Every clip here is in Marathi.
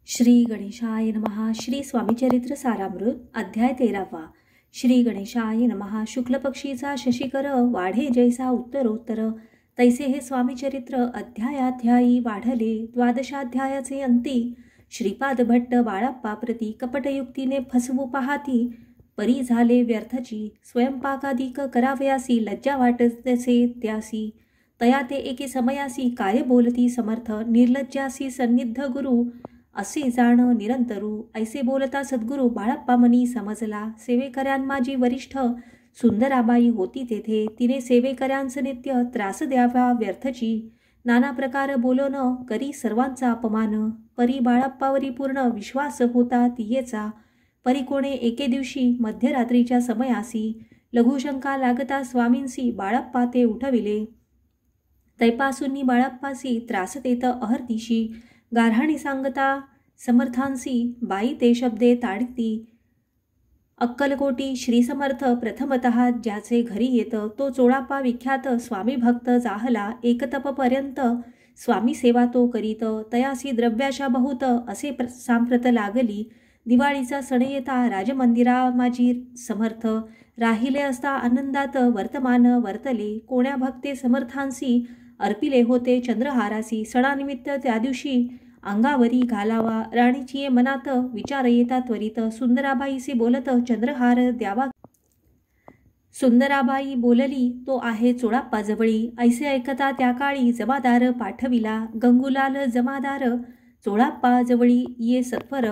श्री गणेशाय नमः. श्री स्वामीचरित्र सारामृत अध्याय 13वा. श्री गणेशाय नमः. शुक्ल पक्षीचा शशिकर वाढे जैसा उत्तरोत्तर तैसे हे स्वामीचरित्र अध्यायाध्यायी वाढले. द्वादशाध्यायाचे अंती. श्रीपाद भट्ट बाळाप्पा प्रती कपटयुक्तीने फसवू पाहाती परी झाले व्यर्थची. स्वयंपाकादिक करावयासी लज्जा वाटतसे त्यासी. तया ते एके समयासी काय बोलती समर्थ. निर्लज्जासी सन्निध गुरु असे जाण निरंतरू. ऐसे बोलता सद्गुरू बाळाप्पा मनी समजला. सेवेकऱ्यां माझी वरिष्ठ सुंदराबाई होती तेथे. तिने सेवेकऱ्यांस नित्य त्रास द्यावा व्यर्थची. नाना प्रकार बोलून करी सर्वांचा अपमान. परी बाळाप्पावरी पूर्ण विश्वास होता तियेचा. परी कोणे एके दिवशी मध्यरात्रीच्या समयासी लघुशंका लागता स्वामींसी बाळाप्पा ते उठविले. तैपासून बाळाप्पासी त्रास देत अहर्तिशी. गारहाणी सांगता समर्थांसी बाई ते शब्दे ताडती. अक्कलकोटी श्री समर्थ प्रथमतः ज्याचे घरी येत तो चोळाप्पा विख्यात स्वामी भक्त जाहला. एकतपपर्यंत स्वामी सेवा तो करीत. तयासी द्रव्याशा बहुत असे सांप्रत लागली. दिवाळीचा सण येता राजमंदिरा माझी समर्थ राहिले असता आनंदात वर्तमान वर्तले. कोण्या भक्ते समर्थांसी अर्पिले होते चंद्रहारासी. सणानिमित्त त्या दिवशी अंगावरी घालावा. राणीची मनात विचार येता त्वरित. सुंदराबाईशी बोलत चंद्रहार द्यावा. सुंदराबाई बोलली तो आहे चोळाप्पाजवळी. ऐसे ऐकता त्या काळी जमादार पाठविला. गंगूलाल जमादार चोळाप्पाजवळी ये सत्वर.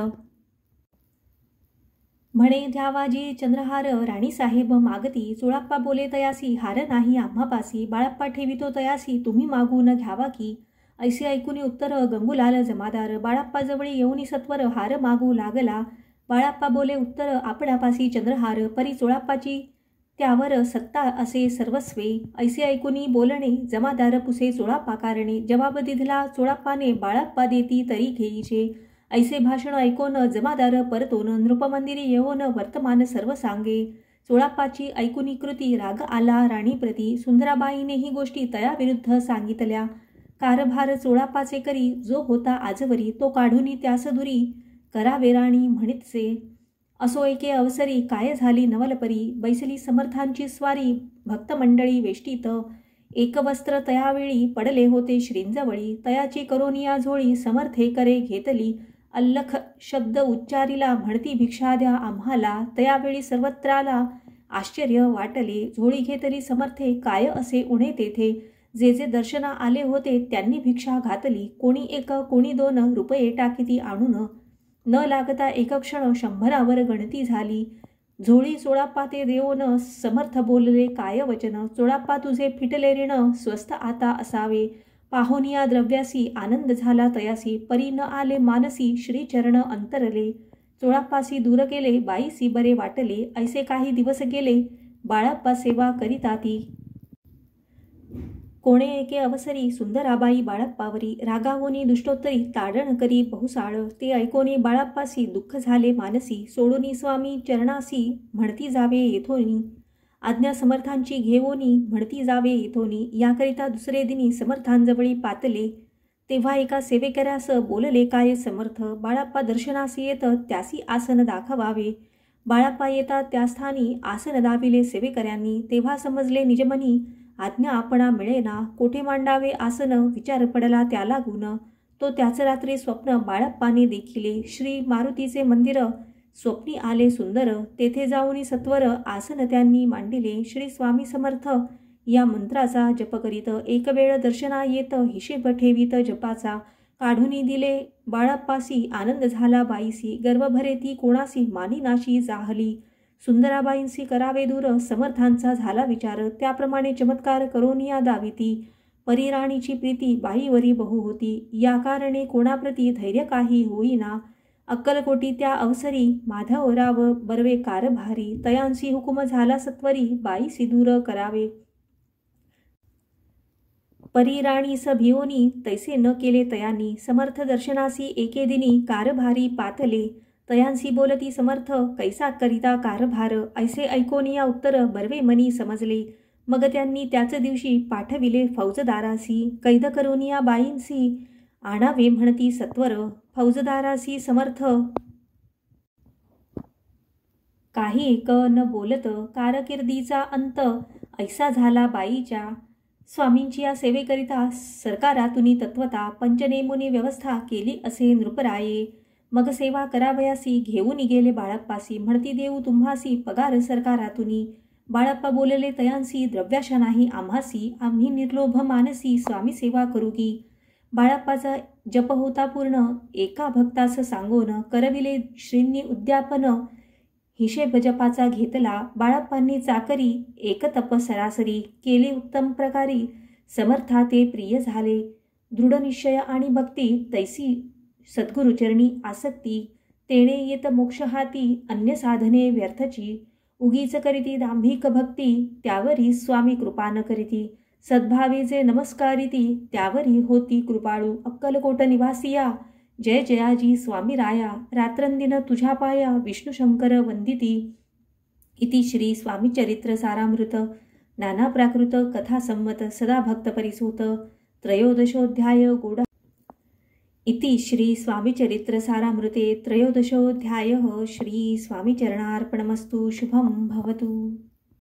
म्हणे द्यावाजी चंद्रहार राणीसाहेब मागती. चोळाप्पा बोले तयासी हार नाही आम्हापासी. बाळाप्पा ठेवितो तयासी तुम्ही मागून घ्यावा की. ऐसे ऐकून उत्तर गंगूलाल जमादार बाळाप्पाजवळी येऊनी सत्वर हार मागू लागला. बाळाप्पा बोले उत्तर आपणापासी चंद्रहार. परी चोळाप्पाची त्यावर सत्ता असे सर्वस्वे. ऐसे ऐकूनी बोलणे जमादार पुसे चोळाप्पा कारणे. जवाब दिधला चोळाप्पाने बाळाप्पा देती तरी घेईचे. ऐसे भाषण ऐकून जमादार परतून नृपमंदिरी येऊन वर्तमान सर्व सांगे. चोळाप्पाची ऐकुनी कृती राग आला राणीप्रती. सुंदराबाईने ही गोष्टी तयाविरुद्ध सांगितल्या. कारभार चोळाप्पाचे करी जो होता आजवरी तो काढूनी त्यास दुरी करावे राणी म्हणितसे. असो एके अवसरी काय झाली नवलपरी. बैसली समर्थांची स्वारी भक्तमंडळी वेष्टीत. एक वस्त्र तयावेळी पडले होते श्रींजवळी. तयाची करोनिया झोळी समर्थे करे घेतली. अल्लख शब्द उच्चारिला म्हणती भिक्षा द्या आम्हाला. तयावेळी सर्वत्राला आश्चर्य वाटले. झोळी घेतली समर्थे काय असे उणे तेथे. जे जे दर्शना आले होते त्यांनी भिक्षा घातली. कोणी 1 कोणी 2 रुपये टाकीती आणून. न लागता एक क्षण 100वर गणती झाली. झोळी चोळाप्पा ते देऊन समर्थ बोलले काय वचन. चोळाप्पा तुझे फिटले ऋण स्वस्त आता असावे. पाहोनिया द्रव्यासी आनंद झाला तयासी. परी न आले मानसी श्रीचरण अंतरले. चोळाप्पासी दूर केले बाईसी बरे वाटले. ऐसे काही दिवस गेले बाळाप्पा सेवा करीताती. कोणे एके अवसरी सुंदराबाई बाळाप्पावरी रागावोनी दुष्टोत्तरी ताडण करी बहुसाळ. ते ऐकोनी बाळाप्पासी दुःख झाले मानसी. सोडूनी स्वामी चरणासी म्हणती जावे येथोनी. आज्ञा समर्थांची घेवोनी म्हणती जावे येथोनी. याकरिता दुसरे दिनी समर्थांजवळी पातले. तेव्हा एका सेवेकऱ्यास बोलले काय समर्थ. बाळाप्पा दर्शनासी येत त्यासी आसन दाखवावे. बाळाप्पा येतात त्या स्थानी आसन दाविले सेवेकऱ्यांनी. तेव्हा समजले निजमनी आज्ञा आपणा मिळेना. कोठे मांडावे आसन विचार पडला त्याला गुण. तो त्याच रात्री स्वप्न बाळाप्पाने देखिले. श्री मारुतीचे मंदिर स्वप्नी आले सुंदर. तेथे जाऊनी सत्वर आसन त्यांनी मांडिले. श्री स्वामी समर्थ या मंत्राचा जप करीत. एक वेळ दर्शना येत हिशेब ठेवीत जपाचा. काढूनी दिले बाळाप्पासी आनंद झाला बाईसी. गर्वभरे ती कोणासी मानिनाशी जाहली. सुंदराबाईंसी करावे दूर समर्थांचा झाला विचार. त्याप्रमाणे चमत्कार करोनिया दाविती. परीराणीची प्रीती बाईवरी बहु होती. या कारणे कोणाप्रती धैर्य काही होईना. अक्कलकोटी त्या अवसरी माधवराव बर्वे कारभारी. तयांसी हुकुम झाला सत्वरी बाईसी दूर करावे. परीराणीस भिवोनी तैसे न केले तयांनी. समर्थ दर्शनासी एके दिनी कारभारी पातले. तयांसी बोलती समर्थ कैसा करिता कारभार. ऐसे ऐकोनिया उत्तर बर्वे मनी समजले. मग त्यांनी त्याच दिवशी पाठविले फौजदारासी. कैद करोनिया बाईंसी आणावे म्हणती सत्वर. फौजदारासी समर्थ काही एक न बोलत कारकिर्दीचा अंत ऐसा झाला बाईच्या. स्वामींची या सेवेकरिता सरकारातुनी तत्वता पंचनेमुनी व्यवस्था केली असे नृपराये. मग सेवा करावयासी घेऊन गेले बाळप्पासी. म्हणती देऊ तुम्हासी पगार सरकारातुनी. बाळप्पा बोलले तयांसी द्रव्याशा नाही आम्हासी. आम्ही निर्लोभ मानसी स्वामी सेवा करू की. बाळप्पाचा जप होता पूर्ण एका भक्तास सांगोन. करविले श्रींनी उद्यापन हिशेब जपाचा घेतला. बाळप्पांनी चाकरी एक तप सरासरी. केले उत्तम प्रकारी समर्था ते प्रिय झाले. दृढ निश्चय आणि भक्ती तैसी सद्गुरुचरणी आसक्ती. तेणे येत मोक्ष हाती अन्य साधने व्यर्थची. उगीच करीती दांभिक भक्ती त्यावरी स्वामी कृपा न करीती. सद्भावे जे नमस्कारिती त्यावरी होती कृपाळू. अक्कलकोट निवासिया जय जयाजी स्वामी राया. रात्रंदिन तुझ्या पाया विष्णू शंकर वंदिती. इति श्री स्वामी चरित्र सारामृत नाना प्राकृत कथा संमत सदा भक्त परिसूत त्रयोदशोऽध्याय गोडा. इति श्री स्वामी चरित्र सारामृते त्रयोदशोऽध्यायः. श्री स्वामी चरणार्पणमस्तु. शुभं भवतु.